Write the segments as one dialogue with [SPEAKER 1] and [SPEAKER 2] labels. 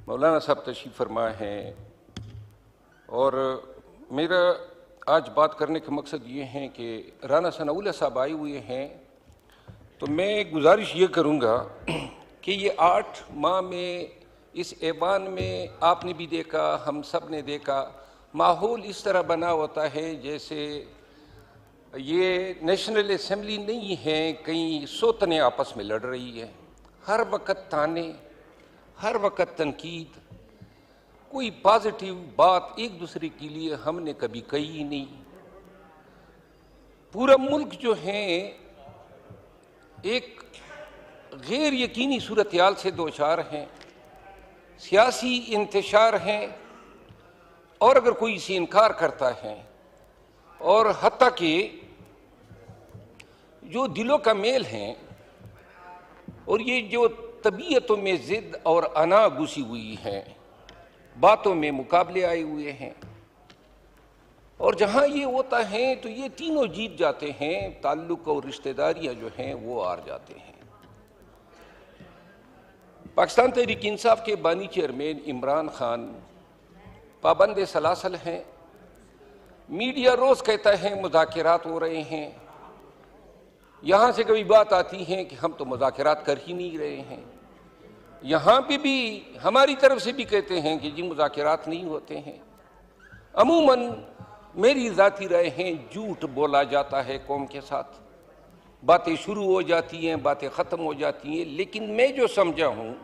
[SPEAKER 1] मौलाना साहब तशरीफ़ फरमा हैं और मेरा आज बात करने का मकसद ये है कि राना सनाउल्लाह साहब आए हुए हैं, तो मैं गुजारिश ये करूँगा कि ये 8 माह में इस ऐवान में आपने भी देखा, हम सब ने देखा, माहौल इस तरह बना होता है जैसे ये नेशनल असम्बली नहीं है, कहीं सोतने आपस में लड़ रही है। हर वक्त ताने, हर वक्त तनकीद, कोई पॉजिटिव बात एक दूसरे के लिए हमने कभी कही ही नहीं। पूरा मुल्क जो है एक गैर यकीनी सूरत हाल से दोचार हैं, सियासी इंतशार हैं, और अगर कोई इसे इनकार करता है और हत्ता कि जो दिलों का मेल है और ये जो तबीयतों में जिद और अना घुसी हुई है, बातों में मुकाबले आए हुए हैं, और जहाँ ये होता है तो ये तीनों जीत जाते हैं, ताल्लुक और रिश्तेदारियाँ जो हैं वो हार जाते हैं। पाकिस्तान तहरीक इंसाफ के बानी चेयरमैन इमरान खान पाबंद सलासल हैं। मीडिया रोज़ कहता है मुज़ाकरात हो रहे हैं, यहाँ से कभी बात आती है कि हम तो मुज़ाकरात कर ही नहीं रहे हैं। यहाँ पे भी हमारी तरफ से भी कहते हैं कि जी मुज़ाकरात नहीं होते हैं। अमूमन मेरी ज़ाती राय है, झूठ बोला जाता है कौम के साथ, बातें शुरू हो जाती हैं, बातें ख़त्म हो जाती हैं। लेकिन मैं जो समझा हूँ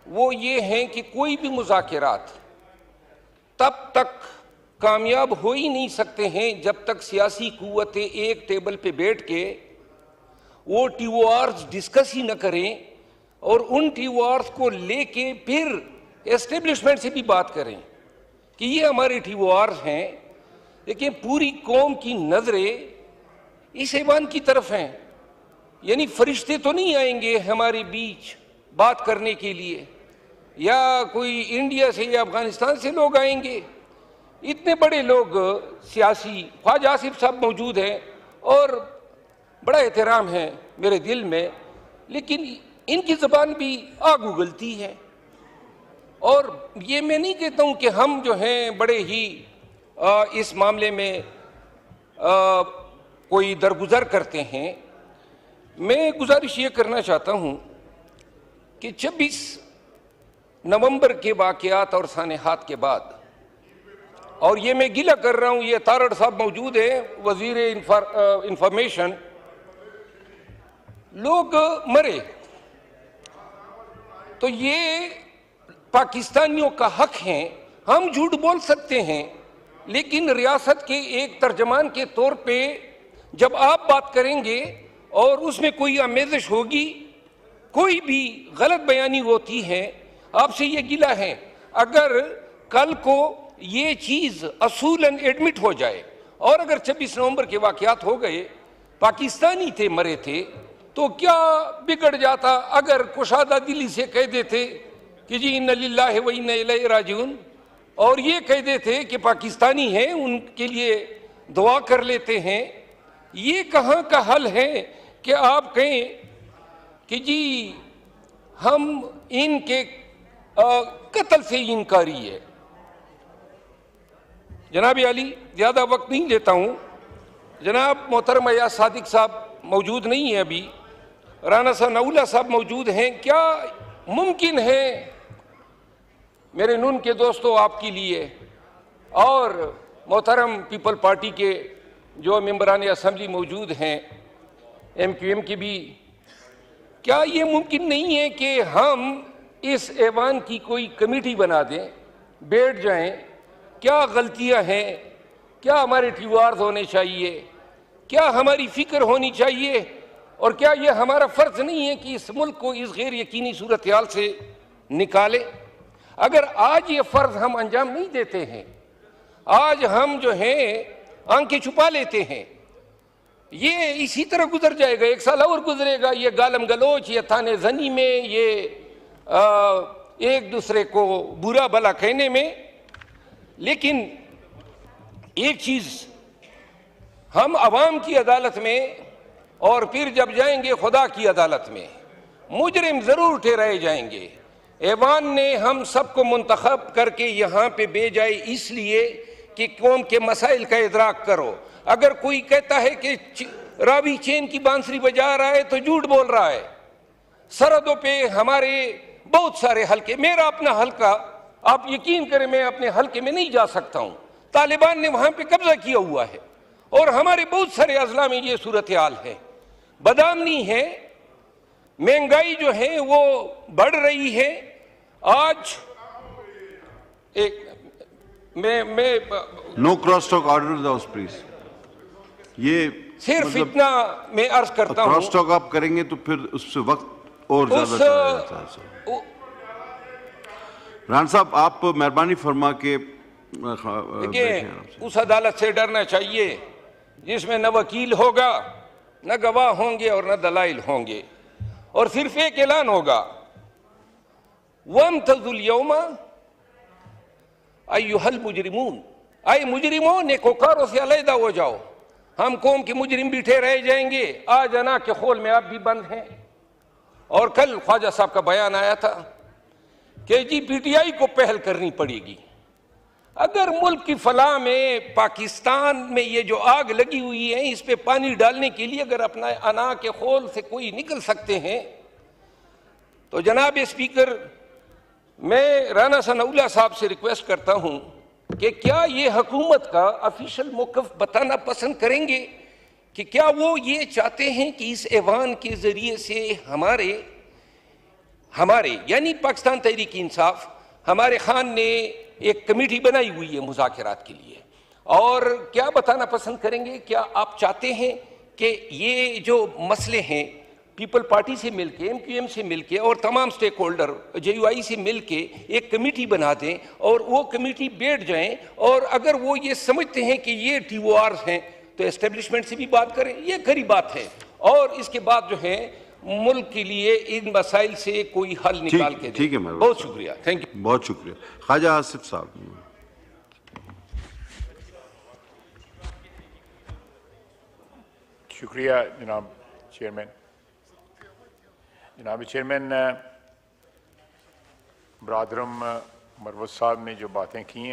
[SPEAKER 1] वो ये है कि कोई भी मुज़ाकरात तब तक कामयाब हो ही नहीं सकते हैं जब तक सियासी कुव्वतें एक टेबल पे बैठ के वो टीओआर्स डिस्कस ही न करें और उन टीओआर्स को लेके फिर एस्टेब्लिशमेंट से भी बात करें कि ये हमारे टीओआर्स हैं। लेकिन पूरी कौम की नज़रें इस ऐवान की तरफ हैं, यानी फरिश्ते तो नहीं आएंगे हमारे बीच बात करने के लिए, या कोई इंडिया से या अफगानिस्तान से लोग आएंगे। इतने बड़े लोग सियासी, ख्वाजा आसिफ साहब मौजूद हैं और बड़ा एहतराम है मेरे दिल में, लेकिन इनकी ज़बान भी आग उगलती है। और ये मैं नहीं कहता हूँ कि हम जो हैं बड़े ही इस मामले में कोई दरगुजर करते हैं। मैं गुजारिश ये करना चाहता हूँ कि 26 नवंबर के वाक़यात और सानेहात के बाद, और ये मैं गिला कर रहा हूँ, ये तारड़ साहब मौजूद हैं, वज़ीर इंफॉर्मेशन, लोग मरे तो ये पाकिस्तानियों का हक है, हम झूठ बोल सकते हैं, लेकिन रियासत के एक तर्जमान के तौर पे जब आप बात करेंगे और उसमें कोई आमेज़श होगी, कोई भी गलत बयानी होती है, आपसे ये गिला है। अगर कल को ये चीज़ असूलन एडमिट हो जाए और अगर 26 नवंबर के वाक़यात हो गए, पाकिस्तानी थे मरे थे, तो क्या बिगड़ जाता अगर कुशादा दिली से कह देते कि जी इन्ना लिल्लाहि व इन्ना इलैहि राजिऊन, और ये कह देते कि पाकिस्तानी हैं उनके लिए दुआ कर लेते हैं। ये कहाँ का हल है कि आप कहें कि जी हम इनके कत्ल से इनकारी है। जनाब अली, ज़्यादा वक्त नहीं लेता हूँ। जनाब मोहतरम अयाज सादिक साहब मौजूद नहीं है अभी, राना सनाउल्लाह साहब मौजूद हैं। क्या मुमकिन है मेरे नून के दोस्तों आपके लिए और मोहतरम पीपल पार्टी के जो मेंबरान असम्बली मौजूद हैं, MQM के भी, क्या ये मुमकिन नहीं है कि हम इस ऐवान की कोई कमेटी बना दें, बैठ जाएं, क्या गलतियां हैं, क्या हमारे टीओआर्स होने चाहिए, क्या हमारी फ़िक्र होनी चाहिए, और क्या ये हमारा फ़र्ज़ नहीं है कि इस मुल्क को इस गैर यकीनी सूरत हाल से निकाले। अगर आज ये फ़र्ज़ हम अंजाम नहीं देते हैं, आज हम जो हैं आंखें छुपा लेते हैं, ये इसी तरह गुजर जाएगा, 1 साल और गुजरेगा ये गालम गलोच, ये थाने जनी में, ये एक दूसरे को बुरा भला कहने में। लेकिन एक चीज़, हम अवाम की अदालत में और फिर जब जाएंगे खुदा की अदालत में, मुजरिम ज़रूर ठहराए जाएंगे, ऐवान ने हम सबको मुंतखब करके यहाँ पे भेजा है इसलिए कि कौम के मसाइल का इदराक करो। अगर कोई कहता है कि रावी चैन की बांसुरी बजा रहा है तो झूठ बोल रहा है। सरहदों पे हमारे बहुत सारे हल्के, मेरा अपना हल्का, आप यकीन करें मैं अपने हल्के में नहीं जा सकता हूँ, तालिबान ने वहाँ पे कब्जा किया हुआ है और हमारे बहुत सारे अजला में ये सूरत हाल है। बदआमनी है, महंगाई जो है वो बढ़ रही है। आज एक मैं
[SPEAKER 2] no cross talk order house please. ये
[SPEAKER 1] सिर्फ इतना मैं अर्ज करता हूँ,
[SPEAKER 2] क्रॉस टॉक आप करेंगे तो फिर उससे वक्त और ज्यादा चला जाता है। रान साहब आप मेहरबानी फरमा के
[SPEAKER 1] उस अदालत से डरना चाहिए जिसमें न वकील होगा, न गवाह होंगे और न दलाइल होंगे, और सिर्फ एक ऐलान होगा, वम्तज़ुल यौमा अय्युहल मुजरिमून, आए मुजरिमों नेकोकारों से अलहदा हो जाओ, हम कौम के मुजरिम बैठे रह जाएंगे। आज अना के खोल में आप भी बंद हैं। और कल ख्वाजा साहब का बयान आया था कि जी पीटीआई को पहल करनी पड़ेगी। अगर मुल्क की फलाह में पाकिस्तान में ये जो आग लगी हुई है इस पे पानी डालने के लिए अगर अपना अना के खोल से कोई निकल सकते हैं तो जनाब स्पीकर, मैं राना सनाउल्लाह साहब से रिक्वेस्ट करता हूं कि क्या ये हुकूमत का ऑफिशियल मौक़िफ़ बताना पसंद करेंगे कि क्या वो ये चाहते हैं कि इस ऐवान के ज़रिए से हमारे यानी पाकिस्तान तहरीक इंसाफ, हमारे खान ने एक कमेटी बनाई हुई है मुज़ाकरात के लिए, और क्या बताना पसंद करेंगे, क्या आप चाहते हैं कि ये जो मसले हैं पीपल पार्टी से मिलके, एमक्यूएम से मिलके और तमाम स्टेक होल्डर जेयूआई से मिलके एक कमेटी बना दें और वो कमेटी बैठ जाएं, और अगर वो ये समझते हैं कि ये टीओआर्स हैं तो एस्टेब्लिशमेंट से भी बात करें, ये खरी बात है, और इसके बाद जो है मुल्क के लिए इन मसाइल से कोई हल निकाल के।
[SPEAKER 2] ठीक है,
[SPEAKER 1] बहुत शुक्रिया, थैंक यू।
[SPEAKER 2] बहुत शुक्रिया। ख्वाजा आसिफ साहब।
[SPEAKER 3] शुक्रिया जनाब चेयरमैन। जनाब चेयरमैन, बरादरम मरवत साहब ने जो बातें की हैं